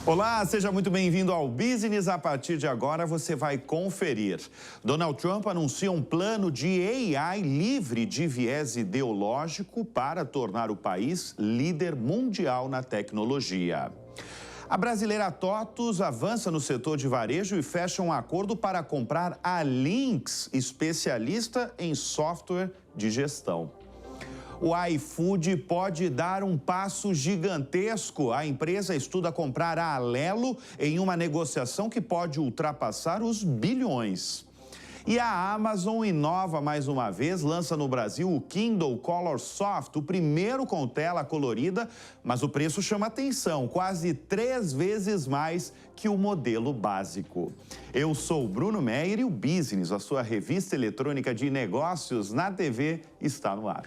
Olá, seja muito bem-vindo ao Business. A partir de agora você vai conferir. Donald Trump anuncia um plano de AI livre de viés ideológico para tornar o país líder mundial na tecnologia. A brasileira TOTUS avança no setor de varejo e fecha um acordo para comprar a Lynx, especialista em software de gestão. O iFood pode dar um passo gigantesco. A empresa estuda comprar a Alelo em uma negociação que pode ultrapassar os bilhões. E a Amazon inova mais uma vez, lança no Brasil o Kindle Color Soft, o primeiro com tela colorida, mas o preço chama atenção, quase 3 vezes mais que o modelo básico. Eu sou o Bruno Meyer e o Business, a sua revista eletrônica de negócios na TV, está no ar.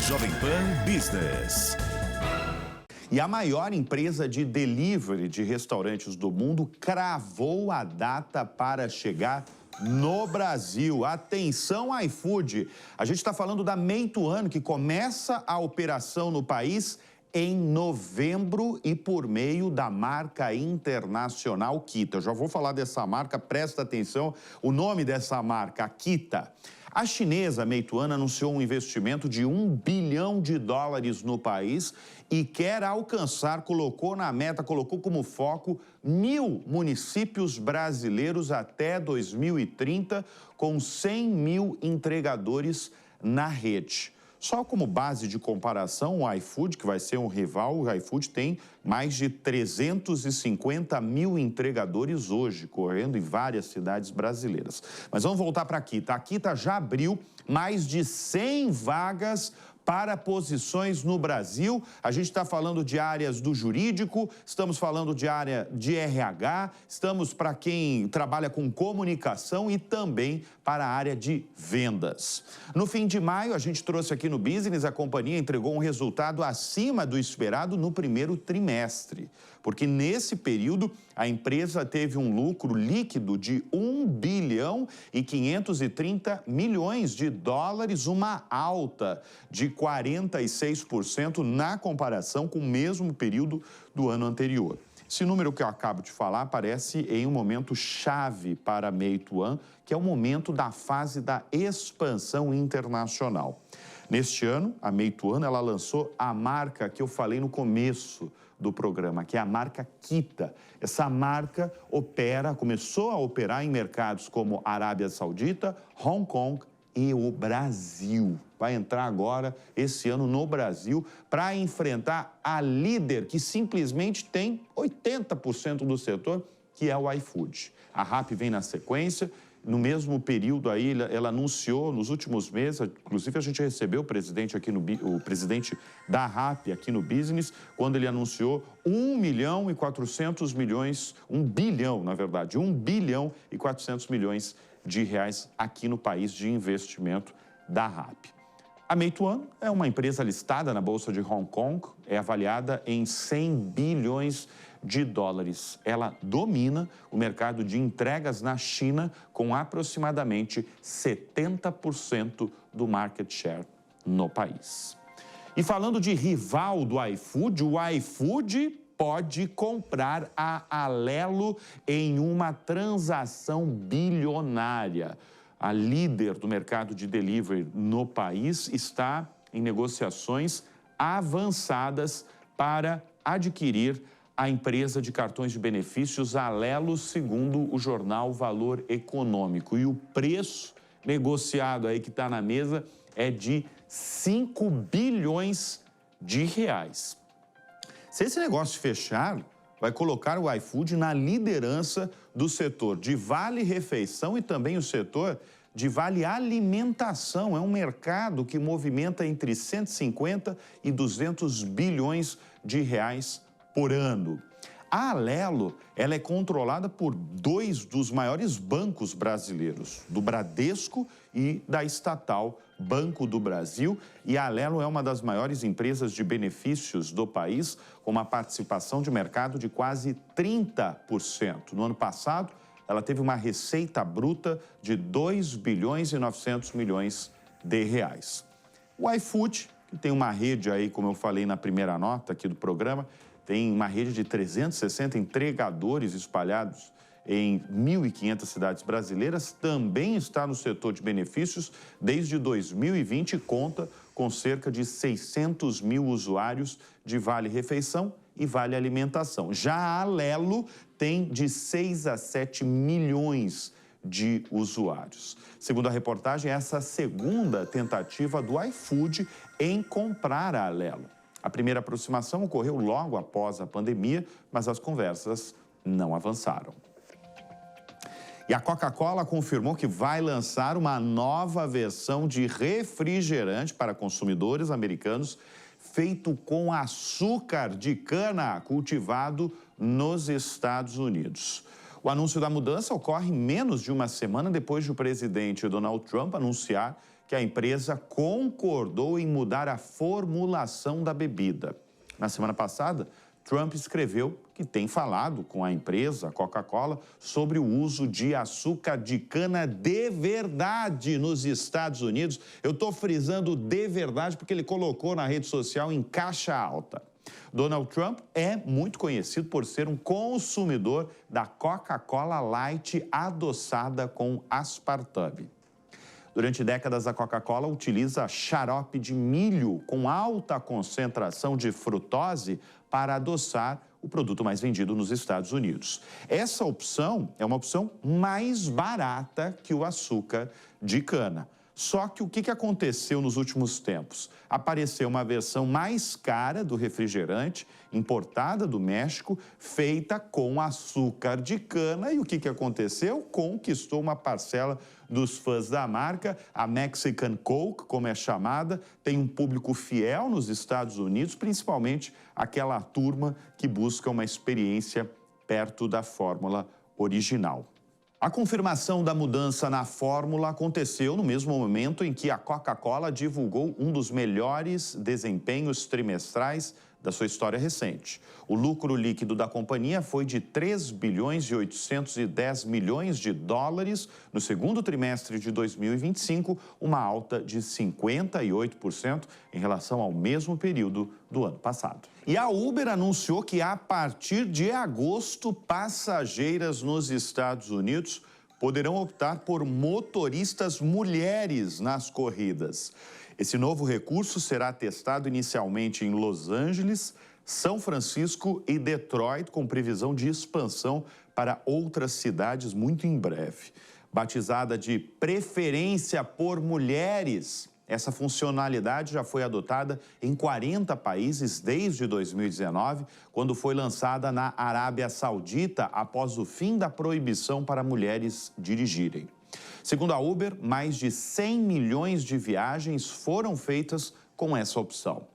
Jovem Pan Business. E a maior empresa de delivery de restaurantes do mundo cravou a data para chegar no Brasil. Atenção, iFood! A gente está falando da Meituan, que começa a operação no país em novembro e por meio da marca internacional Kita. Eu já vou falar dessa marca, presta atenção, o nome dessa marca, Kita. A chinesa Meituan anunciou um investimento de US$ 1 bilhão no país e quer alcançar, colocou como foco 1.000 municípios brasileiros até 2030, com 100 mil entregadores na rede. Só como base de comparação, o iFood, que vai ser um rival, o iFood tem mais de 350 mil entregadores hoje, correndo em várias cidades brasileiras. Mas vamos voltar para a Kita. A Kita já abriu mais de 100 vagas para posições no Brasil. A gente está falando de áreas do jurídico, estamos falando de área de RH, estamos para quem trabalha com comunicação e também para a área de vendas. No fim de maio, a gente trouxe aqui no Business, a companhia entregou um resultado acima do esperado no primeiro trimestre, porque nesse período a empresa teve um lucro líquido de US$ 1 bilhão e 530 milhões de dólares, uma alta de 46% na comparação com o mesmo período do ano anterior. Esse número que eu acabo de falar aparece em um momento chave para a Meituan, que é o momento da fase da expansão internacional. Neste ano, a Meituan ela lançou a marca que eu falei no começo do programa, que é a marca Kita. Essa marca começou a operar em mercados como Arábia Saudita, Hong Kong e o Brasil. Vai entrar agora, esse ano, no Brasil, para enfrentar a líder, que simplesmente tem 80% do setor, que é o iFood. A Rappi vem na sequência. No mesmo período aí, ela anunciou nos últimos meses, inclusive a gente recebeu o presidente da Rappi aqui no Business, quando ele anunciou 1 bilhão e 400 milhões de reais aqui no país de investimento da Rappi. A Meituan é uma empresa listada na Bolsa de Hong Kong, é avaliada em 100 bilhões de dólares. Ela domina o mercado de entregas na China com aproximadamente 70% do market share no país. E falando de rival do iFood, o iFood pode comprar a Alelo em uma transação bilionária. A líder do mercado de delivery no país está em negociações avançadas para adquirir a empresa de cartões de benefícios Alelo, segundo o jornal Valor Econômico. E o preço negociado aí que está na mesa é de 5 bilhões de reais. Se esse negócio fechar, vai colocar o iFood na liderança do setor de vale-refeição e também o setor de vale-alimentação. É um mercado que movimenta entre 150 e 200 bilhões de reais por ano. A Alelo, ela é controlada por 2 dos maiores bancos brasileiros, do Bradesco e da estatal Banco do Brasil. E a Alelo é uma das maiores empresas de benefícios do país, com uma participação de mercado de quase 30%. No ano passado, ela teve uma receita bruta de 2 bilhões e 900 milhões de reais. O iFood que tem uma rede aí, como eu falei na primeira nota aqui do programa, tem uma rede de 360 entregadores espalhados em 1.500 cidades brasileiras, também está no setor de benefícios desde 2020 e conta com cerca de 600 mil usuários de Vale Refeição e Vale Alimentação. Já a Alelo tem de 6 a 7 milhões de usuários. Segundo a reportagem, essa é a segunda tentativa do iFood em comprar a Alelo. A primeira aproximação ocorreu logo após a pandemia, mas as conversas não avançaram. E a Coca-Cola confirmou que vai lançar uma nova versão de refrigerante para consumidores americanos feito com açúcar de cana cultivado nos Estados Unidos. O anúncio da mudança ocorre menos de uma semana depois de o presidente Donald Trump anunciar que a empresa concordou em mudar a formulação da bebida. Na semana passada, Trump escreveu que tem falado com a empresa, a Coca-Cola, sobre o uso de açúcar de cana de verdade nos Estados Unidos. Eu estou frisando de verdade porque ele colocou na rede social em caixa alta. Donald Trump é muito conhecido por ser um consumidor da Coca-Cola Light adoçada com aspartame. Durante décadas, a Coca-Cola utiliza xarope de milho com alta concentração de frutose para adoçar o produto mais vendido nos Estados Unidos. Essa opção é uma opção mais barata que o açúcar de cana. Só que o que aconteceu nos últimos tempos? Apareceu uma versão mais cara do refrigerante, importada do México, feita com açúcar de cana. E o que aconteceu? Conquistou uma parcela dos fãs da marca. A Mexican Coke, como é chamada, tem um público fiel nos Estados Unidos, principalmente aquela turma que busca uma experiência perto da fórmula original. A confirmação da mudança na fórmula aconteceu no mesmo momento em que a Coca-Cola divulgou um dos melhores desempenhos trimestrais da sua história recente. O lucro líquido da companhia foi de 3 bilhões e 810 milhões de dólares no segundo trimestre de 2025, uma alta de 58% em relação ao mesmo período do ano passado. E a Uber anunciou que a partir de agosto, passageiras nos Estados Unidos poderão optar por motoristas mulheres nas corridas. Esse novo recurso será testado inicialmente em Los Angeles, São Francisco e Detroit, com previsão de expansão para outras cidades muito em breve. Batizada de Preferência por Mulheres, essa funcionalidade já foi adotada em 40 países desde 2019, quando foi lançada na Arábia Saudita após o fim da proibição para mulheres dirigirem. Segundo a Uber, mais de 100 milhões de viagens foram feitas com essa opção.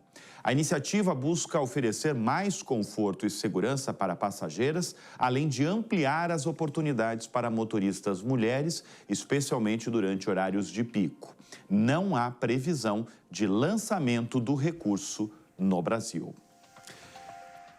A iniciativa busca oferecer mais conforto e segurança para passageiras, além de ampliar as oportunidades para motoristas mulheres, especialmente durante horários de pico. Não há previsão de lançamento do recurso no Brasil.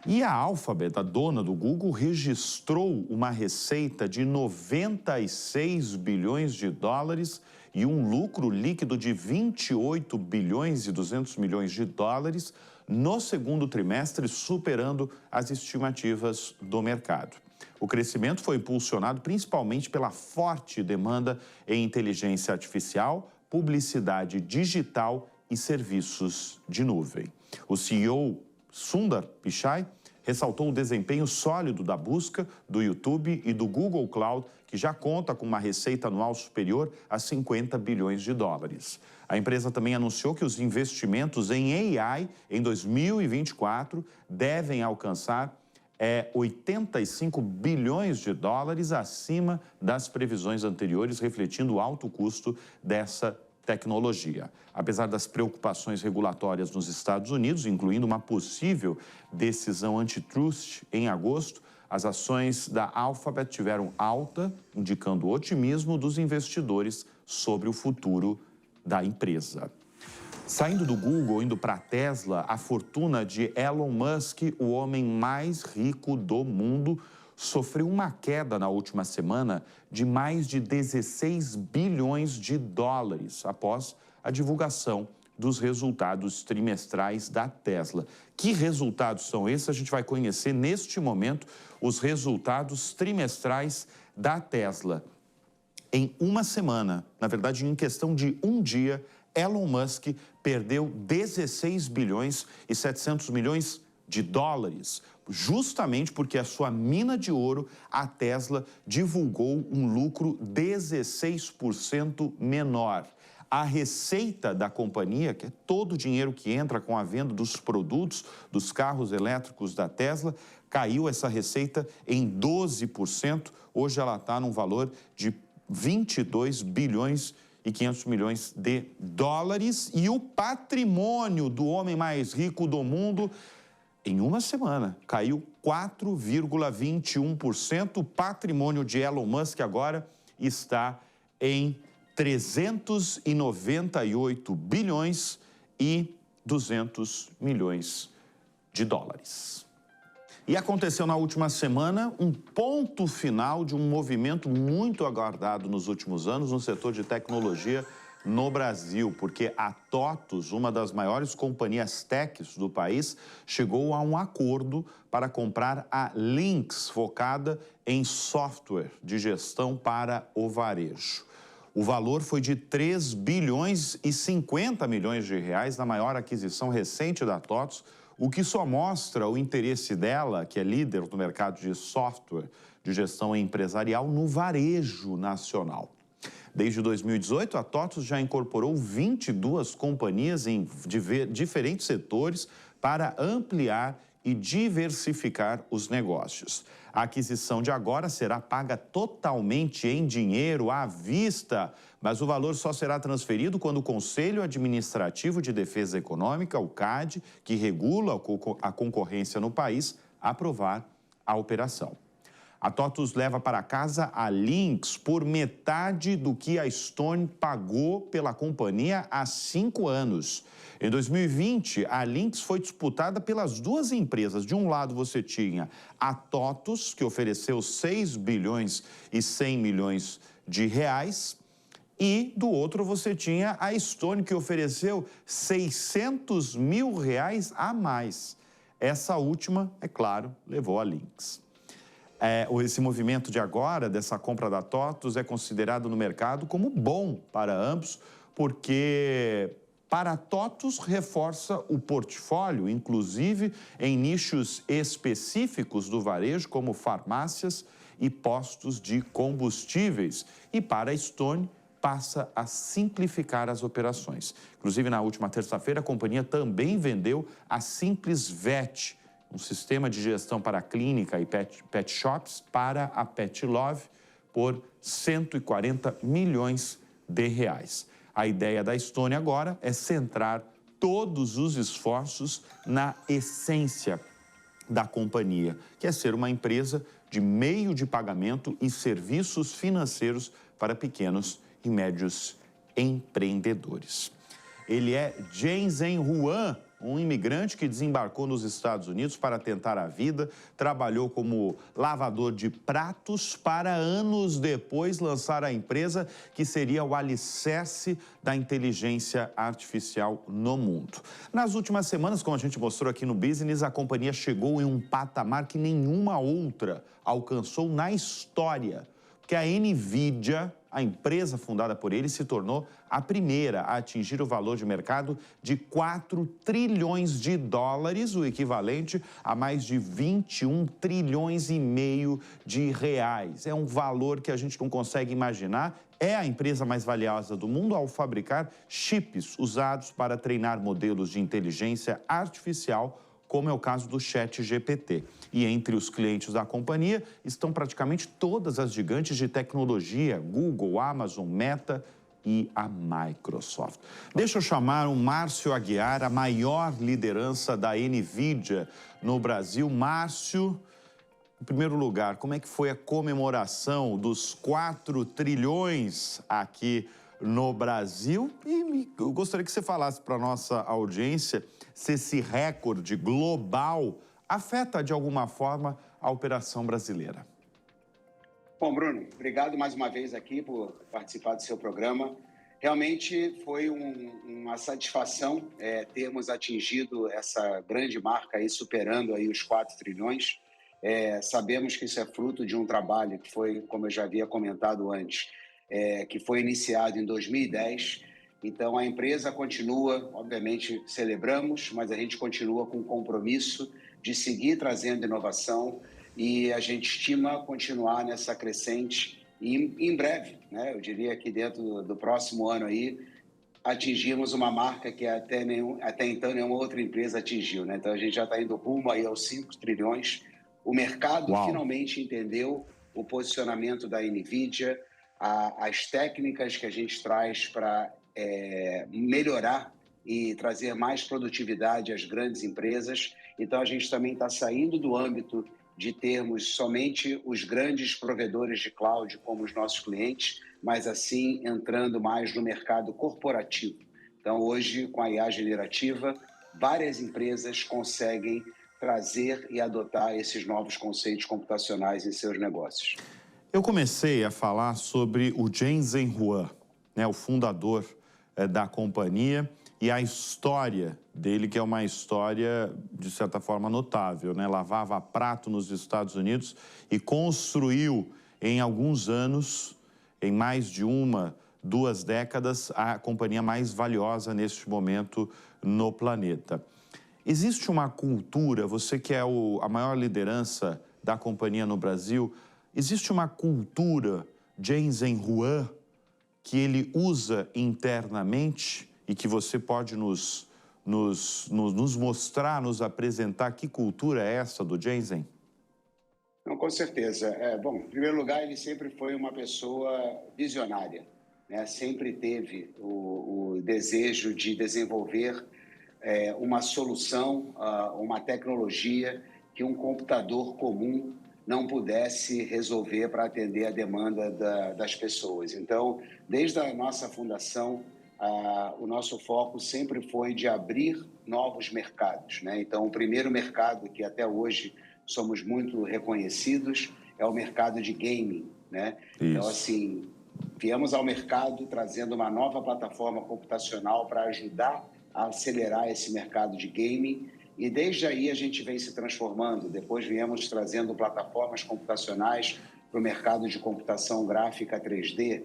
E a Alphabet, a dona do Google, registrou uma receita de 96 bilhões de dólares e um lucro líquido de 28 bilhões e 200 milhões de dólares no segundo trimestre, superando as estimativas do mercado. O crescimento foi impulsionado principalmente pela forte demanda em inteligência artificial, publicidade digital e serviços de nuvem. O CEO Sundar Pichai ressaltou o desempenho sólido da busca, do YouTube e do Google Cloud, que já conta com uma receita anual superior a 50 bilhões de dólares. A empresa também anunciou que os investimentos em AI em 2024 devem alcançar 85 bilhões de dólares, acima das previsões anteriores, refletindo o alto custo dessa tecnologia. Apesar das preocupações regulatórias nos Estados Unidos, incluindo uma possível decisão antitrust em agosto, as ações da Alphabet tiveram alta, indicando o otimismo dos investidores sobre o futuro da empresa. Saindo do Google, indo para a Tesla, a fortuna de Elon Musk, o homem mais rico do mundo, sofreu uma queda na última semana de mais de 16 bilhões de dólares após a divulgação dos resultados trimestrais da Tesla. Que resultados são esses? A gente vai conhecer neste momento os resultados trimestrais da Tesla. Em uma semana, na verdade, em questão de um dia, Elon Musk perdeu 16 bilhões e 700 milhões de dólares, justamente porque a sua mina de ouro, a Tesla, divulgou um lucro 16% menor. A receita da companhia, que é todo o dinheiro que entra com a venda dos produtos dos carros elétricos da Tesla, caiu essa receita em 12%. Hoje ela está num valor de 22 bilhões e 500 milhões de dólares. E o patrimônio do homem mais rico do mundo, em uma semana, caiu 4,21%. O patrimônio de Elon Musk agora está em 398 bilhões e 200 milhões de dólares. E aconteceu na última semana um ponto final de um movimento muito aguardado nos últimos anos no setor de tecnologia no Brasil, porque a TOTUS, uma das maiores companhias techs do país, chegou a um acordo para comprar a Lynx, focada em software de gestão para o varejo. O valor foi de 3 bilhões e 50 milhões de reais, na maior aquisição recente da TOTUS, o que só mostra o interesse dela, que é líder no mercado de software de gestão empresarial, no varejo nacional. Desde 2018, a TOTUS já incorporou 22 companhias em diferentes setores para ampliar e diversificar os negócios. A aquisição de agora será paga totalmente em dinheiro à vista, mas o valor só será transferido quando o Conselho Administrativo de Defesa Econômica, o CAD, que regula a concorrência no país, aprovar a operação. A TOTUS leva para casa a Lynx por metade do que a Stone pagou pela companhia há 5 anos. Em 2020, a Lynx foi disputada pelas duas empresas. De um lado, você tinha a TOTUS, que ofereceu 6 bilhões e 100 milhões de reais, e do outro você tinha a Stone, que ofereceu 600 mil reais a mais. Essa última, é claro, levou a Lynx. Esse movimento de agora, dessa compra da TOTUS, é considerado no mercado como bom para ambos, porque para a TOTUS reforça o portfólio, inclusive em nichos específicos do varejo, como farmácias e postos de combustíveis. E para a Stone, passa a simplificar as operações. Inclusive, na última terça-feira, a companhia também vendeu a Simples Vet, um sistema de gestão para clínica e pet shops, para a Pet Love, por 140 milhões de reais. A ideia da Stone agora é centrar todos os esforços na essência da companhia, que é ser uma empresa de meio de pagamento e serviços financeiros para pequenos e médios empreendedores. Ele é Zhen Huan, um imigrante que desembarcou nos Estados Unidos para tentar a vida, trabalhou como lavador de pratos para anos depois lançar a empresa que seria o alicerce da inteligência artificial no mundo. Nas últimas semanas, como a gente mostrou aqui no Business, a companhia chegou em um patamar que nenhuma outra alcançou na história, porque a NVIDIA, a empresa fundada por ele, se tornou a primeira a atingir o valor de mercado de 4 trilhões de dólares, o equivalente a mais de 21 trilhões e meio de reais. É um valor que a gente não consegue imaginar. É a empresa mais valiosa do mundo ao fabricar chips usados para treinar modelos de inteligência artificial, como é o caso do ChatGPT. E entre os clientes da companhia estão praticamente todas as gigantes de tecnologia, Google, Amazon, Meta e a Microsoft. Deixa eu chamar o Márcio Aguiar, a maior liderança da NVIDIA no Brasil. Márcio, em primeiro lugar, como é que foi a comemoração dos 4 trilhões aqui no Brasil? E eu gostaria que você falasse para a nossa audiência se esse recorde global afeta de alguma forma a operação brasileira. Bom, Bruno, obrigado mais uma vez aqui por participar do seu programa. Realmente foi uma satisfação termos atingido essa grande marca aí, superando aí os 4 trilhões. Sabemos que isso é fruto de um trabalho que foi, como eu já havia comentado antes, que foi iniciado em 2010. Então, a empresa continua, obviamente, celebramos, mas a gente continua com o compromisso de seguir trazendo inovação e a gente estima continuar nessa crescente e, em breve, né, eu diria que dentro do próximo ano aí, atingimos uma marca que até então nenhuma outra empresa atingiu, né? Então, a gente já está indo rumo aí aos 5 trilhões. O mercado finalmente entendeu o posicionamento da NVIDIA, as técnicas que a gente traz para melhorar e trazer mais produtividade às grandes empresas. Então, a gente também está saindo do âmbito de termos somente os grandes provedores de cloud como os nossos clientes, mas assim entrando mais no mercado corporativo. Então, hoje, com a IA generativa, várias empresas conseguem trazer e adotar esses novos conceitos computacionais em seus negócios. Eu comecei a falar sobre o Jensen Huang, né, o fundador da companhia, e a história dele, que é uma história, de certa forma, notável, né? Lavava prato nos Estados Unidos e construiu, em alguns anos, em mais de 2 décadas, a companhia mais valiosa neste momento no planeta. Existe uma cultura, você que é a maior liderança da companhia no Brasil, existe uma cultura Jensen Huang que ele usa internamente e que você pode nos mostrar, nos apresentar que cultura é essa do Jensen? Não, com certeza. Bom, em primeiro lugar, ele sempre foi uma pessoa visionária, né? Sempre teve o desejo de desenvolver uma solução, uma tecnologia que um computador comum não pudesse resolver para atender a demanda das pessoas. Então, desde a nossa fundação, o nosso foco sempre foi de abrir novos mercados, né? Então, o primeiro mercado que até hoje somos muito reconhecidos é o mercado de gaming, né? Isso. Então, assim, viemos ao mercado trazendo uma nova plataforma computacional para ajudar a acelerar esse mercado de gaming e desde aí a gente vem se transformando. Depois viemos trazendo plataformas computacionais para o mercado de computação gráfica 3D,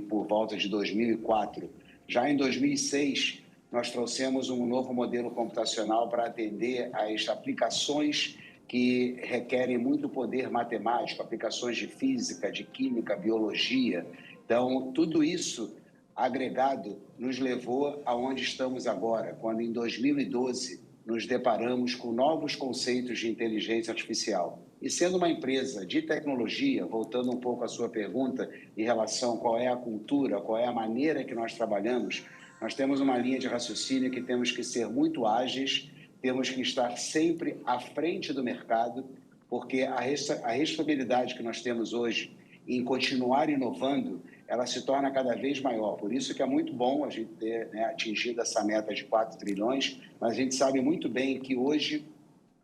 por volta de 2004. Já em 2006, nós trouxemos um novo modelo computacional para atender às aplicações que requerem muito poder matemático, aplicações de física, de química, biologia. Então, tudo isso agregado nos levou aonde estamos agora, quando em 2012 nos deparamos com novos conceitos de inteligência artificial. E sendo uma empresa de tecnologia, voltando um pouco à sua pergunta em relação a qual é a cultura, qual é a maneira que nós trabalhamos, nós temos uma linha de raciocínio que temos que ser muito ágeis, temos que estar sempre à frente do mercado, porque a responsabilidade que nós temos hoje em continuar inovando, ela se torna cada vez maior. Por isso que é muito bom a gente ter, né, atingido essa meta de 4 trilhões, mas a gente sabe muito bem que hoje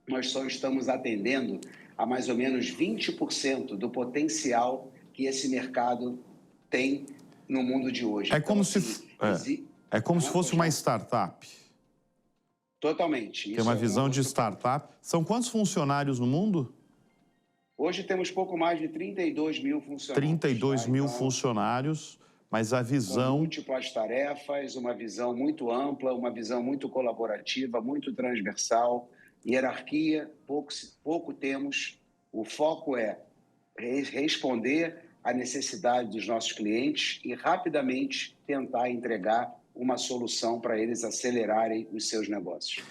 nós só estamos atendendo a mais ou menos 20% do potencial que esse mercado tem no mundo de hoje. É como se fosse uma startup. Totalmente. Tem uma visão de startup. São quantos funcionários no mundo? Hoje temos pouco mais de 32 mil funcionários. 32 mil funcionários, mas a visão... Com múltiplas tarefas, uma visão muito ampla, uma visão muito colaborativa, muito transversal. Hierarquia, pouco temos. O foco é responder à necessidade dos nossos clientes e rapidamente tentar entregar uma solução para eles acelerarem os seus negócios.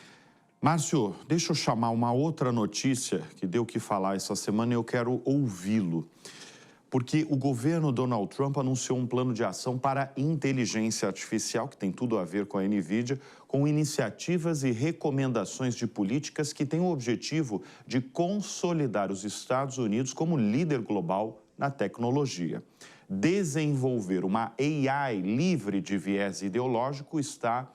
Márcio, deixa eu chamar uma outra notícia que deu o que falar essa semana e eu quero ouvi-lo. Porque o governo Donald Trump anunciou um plano de ação para inteligência artificial, que tem tudo a ver com a NVIDIA, com iniciativas e recomendações de políticas que têm o objetivo de consolidar os Estados Unidos como líder global na tecnologia. Desenvolver uma AI livre de viés ideológico está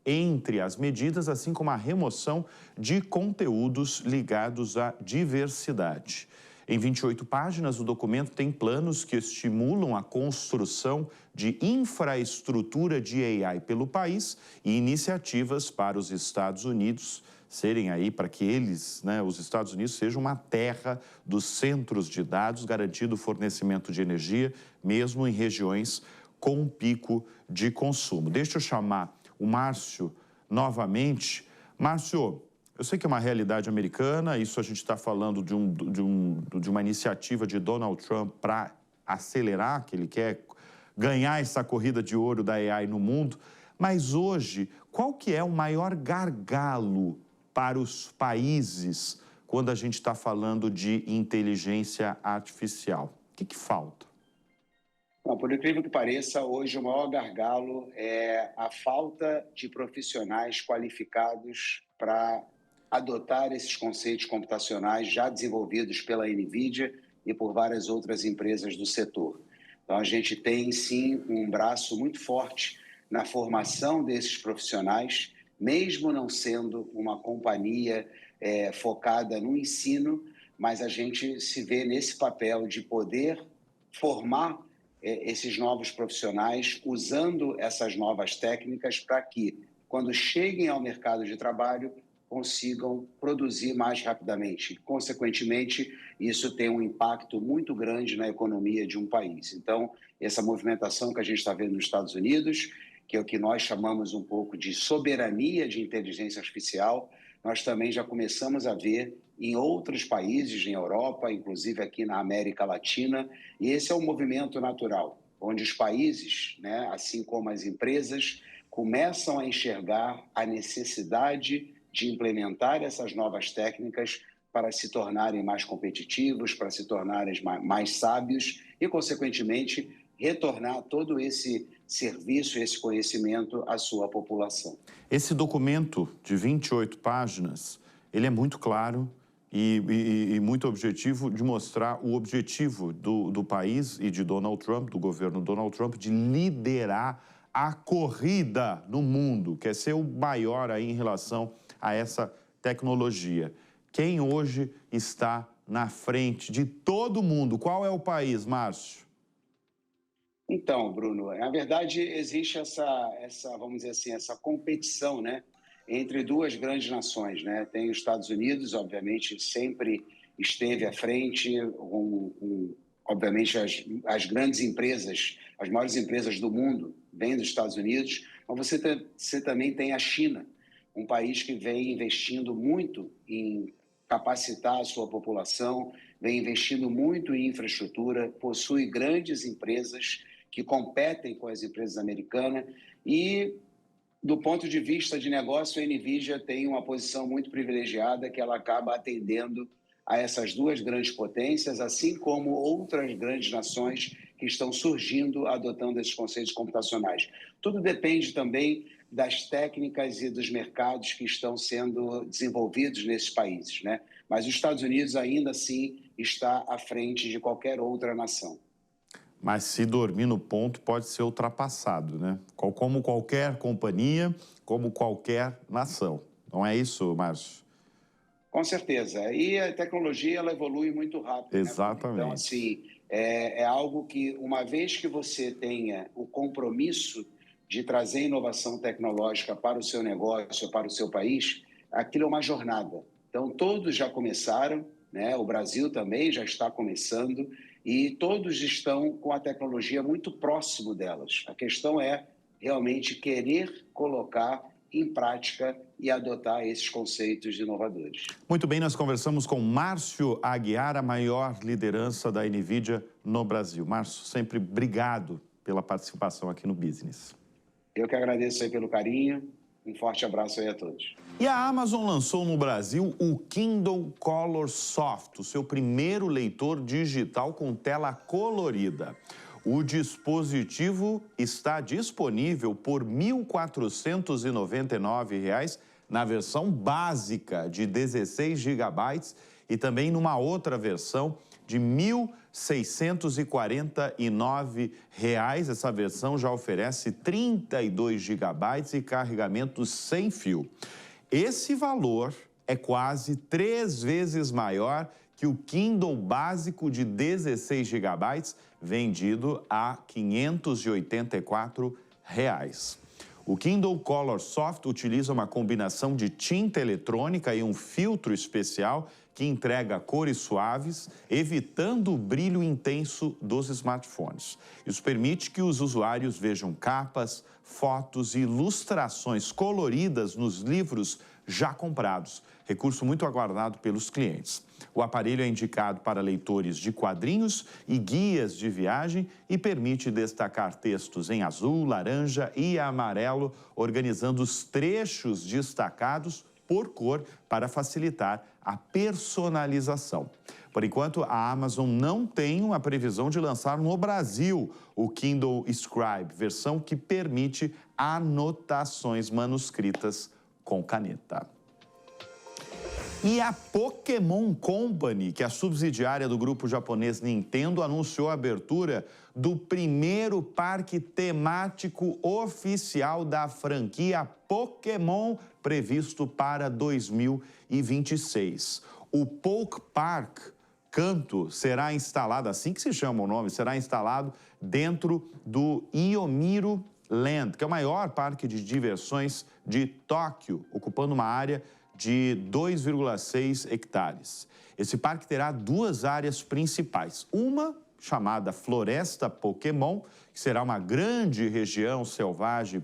entre as medidas, assim como a remoção de conteúdos ligados à diversidade. Em 28 páginas, o documento tem planos que estimulam a construção de infraestrutura de AI pelo país e iniciativas para os Estados Unidos serem aí, para que eles, os Estados Unidos, sejam uma terra dos centros de dados, garantindo o fornecimento de energia, mesmo em regiões com pico de consumo. Deixa eu chamar o Márcio novamente. Márcio, eu sei que é uma realidade americana, isso a gente está falando de uma iniciativa de Donald Trump para acelerar, que ele quer ganhar essa corrida de ouro da AI no mundo, mas hoje, qual que é o maior gargalo para os países quando a gente está falando de inteligência artificial? O que falta? Bom, por incrível que pareça, hoje o maior gargalo é a falta de profissionais qualificados para adotar esses conceitos computacionais já desenvolvidos pela NVIDIA e por várias outras empresas do setor. Então, a gente tem, sim, um braço muito forte na formação desses profissionais, mesmo não sendo uma companhia focada no ensino, mas a gente se vê nesse papel de poder formar esses novos profissionais usando essas novas técnicas para que, quando cheguem ao mercado de trabalho, consigam produzir mais rapidamente. Consequentemente, isso tem um impacto muito grande na economia de um país. Então, essa movimentação que a gente está vendo nos Estados Unidos, que é o que nós chamamos um pouco de soberania de inteligência artificial, nós também já começamos a ver em outros países, em Europa, inclusive aqui na América Latina, e esse é um movimento natural, onde os países, assim como as empresas, começam a enxergar a necessidade de implementar essas novas técnicas para se tornarem mais competitivos, para se tornarem mais sábios e, consequentemente, retornar todo esse serviço, esse conhecimento à sua população. Esse documento de 28 páginas, ele é muito claro e muito objetivo de mostrar o objetivo do país e de Donald Trump, do governo Donald Trump, de liderar a corrida no mundo, quer ser o maior aí em relação a essa tecnologia. Quem hoje está na frente de todo mundo? Qual é o país, Márcio? Então, Bruno, na verdade existe essa, vamos dizer assim, essa competição, entre duas grandes nações, Tem os Estados Unidos, obviamente, sempre esteve à frente, obviamente as grandes empresas, as maiores empresas do mundo vêm dos Estados Unidos, mas você também tem a China, um país que vem investindo muito em capacitar a sua população, vem investindo muito em infraestrutura, possui grandes empresas que competem com as empresas americanas e, do ponto de vista de negócio, a NVIDIA tem uma posição muito privilegiada que ela acaba atendendo a essas duas grandes potências, assim como outras grandes nações que estão surgindo, adotando esses conceitos computacionais. Tudo depende também das técnicas e dos mercados que estão sendo desenvolvidos nesses países, Mas os Estados Unidos ainda assim está à frente de qualquer outra nação. Mas se dormir no ponto pode ser ultrapassado, Como qualquer companhia, como qualquer nação. Não é isso, Márcio? Com certeza. E a tecnologia ela evolui muito rápido. Exatamente. Então, assim, é algo que, uma vez que você tenha o compromisso de trazer inovação tecnológica para o seu negócio, para o seu país, aquilo é uma jornada. Então, todos já começaram, O Brasil também já está começando e todos estão com a tecnologia muito próximo delas. A questão é realmente querer colocar em prática e adotar esses conceitos inovadores. Muito bem, nós conversamos com Márcio Aguiar, a maior liderança da NVIDIA no Brasil. Márcio, sempre obrigado pela participação aqui no Business. Eu que agradeço aí pelo carinho. Um forte abraço aí a todos. E a Amazon lançou no Brasil o Kindle Color Soft, o seu primeiro leitor digital com tela colorida. O dispositivo está disponível por R$ 1.499 na versão básica de 16 GB e também numa outra versão de R$ 1.649. Essa versão já oferece 32 GB e carregamento sem fio. Esse valor é quase 3 vezes maior que o Kindle básico de 16 GB, vendido a R$ 584. O Kindle Color Soft utiliza uma combinação de tinta eletrônica e um filtro especial que entrega cores suaves, evitando o brilho intenso dos smartphones. Isso permite que os usuários vejam capas, fotos e ilustrações coloridas nos livros já comprados, recurso muito aguardado pelos clientes. O aparelho é indicado para leitores de quadrinhos e guias de viagem e permite destacar textos em azul, laranja e amarelo, organizando os trechos destacados por cor para facilitar a personalização. Por enquanto, a Amazon não tem uma previsão de lançar no Brasil o Kindle Scribe, versão que permite anotações manuscritas com caneta. E a Pokémon Company, que é a subsidiária do grupo japonês Nintendo, anunciou a abertura do primeiro parque temático oficial da franquia Pokémon, previsto para 2026. O Poke Park Kanto será instalado, assim que se chama o nome, será instalado dentro do Yomiuri Land, que é o maior parque de diversões de Tóquio, ocupando uma área de 2,6 hectares. Esse parque terá 2 áreas principais. Uma chamada Floresta Pokémon, que será uma grande região selvagem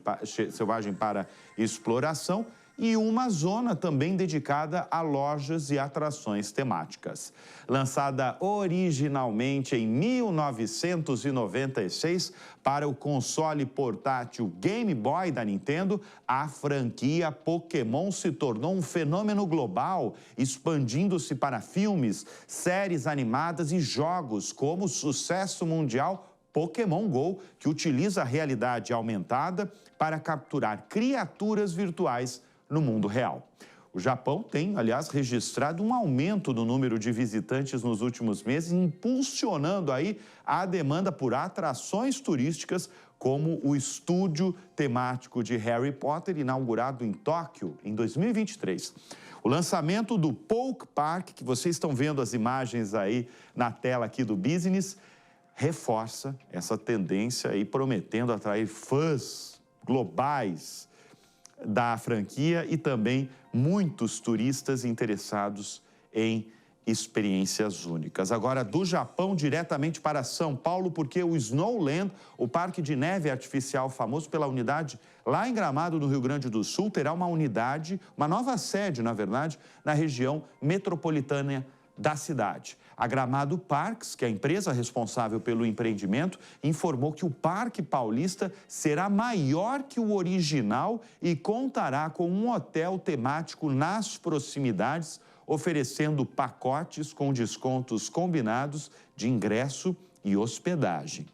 para exploração, e uma zona também dedicada a lojas e atrações temáticas. Lançada originalmente em 1996 para o console portátil Game Boy da Nintendo, a franquia Pokémon se tornou um fenômeno global, expandindo-se para filmes, séries animadas e jogos, como o sucesso mundial Pokémon Go, que utiliza a realidade aumentada para capturar criaturas virtuais no mundo real. O Japão tem, aliás, registrado um aumento no número de visitantes nos últimos meses, impulsionando aí a demanda por atrações turísticas, como o estúdio temático de Harry Potter, inaugurado em Tóquio em 2023. O lançamento do Poke Park, que vocês estão vendo as imagens aí na tela aqui do Business, reforça essa tendência aí, prometendo atrair fãs globais da franquia e também muitos turistas interessados em experiências únicas. Agora, do Japão diretamente para São Paulo, porque o Snowland, o parque de neve artificial famoso pela unidade lá em Gramado, no Rio Grande do Sul, terá uma unidade, uma nova sede, na verdade, na região metropolitana da cidade. A Gramado Parks, que é a empresa responsável pelo empreendimento, informou que o Parque Paulista será maior que o original e contará com um hotel temático nas proximidades, oferecendo pacotes com descontos combinados de ingresso e hospedagem.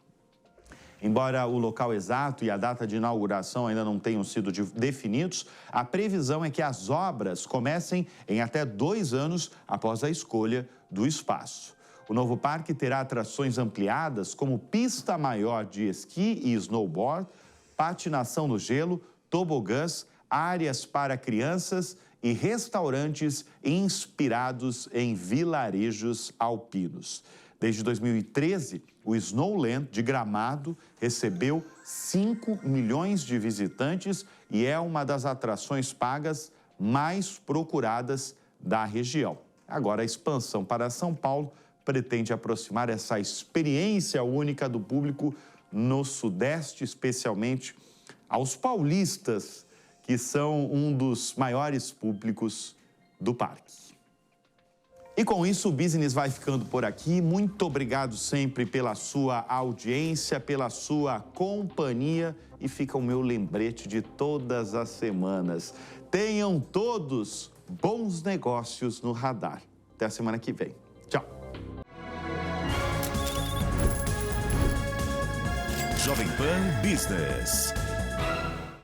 Embora o local exato e a data de inauguração ainda não tenham sido definidos, a previsão é que as obras comecem em até 2 anos após a escolha do espaço. O novo parque terá atrações ampliadas, como pista maior de esqui e snowboard, patinação no gelo, tobogãs, áreas para crianças e restaurantes inspirados em vilarejos alpinos. Desde 2013, o Snowland de Gramado recebeu 5 milhões de visitantes e é uma das atrações pagas mais procuradas da região. Agora, a expansão para São Paulo pretende aproximar essa experiência única do público no Sudeste, especialmente aos paulistas, que são um dos maiores públicos do parque. E com isso, o Business vai ficando por aqui. Muito obrigado sempre pela sua audiência, pela sua companhia. E fica o meu lembrete de todas as semanas. Tenham todos bons negócios no radar. Até a semana que vem. Tchau. Jovem Pan Business.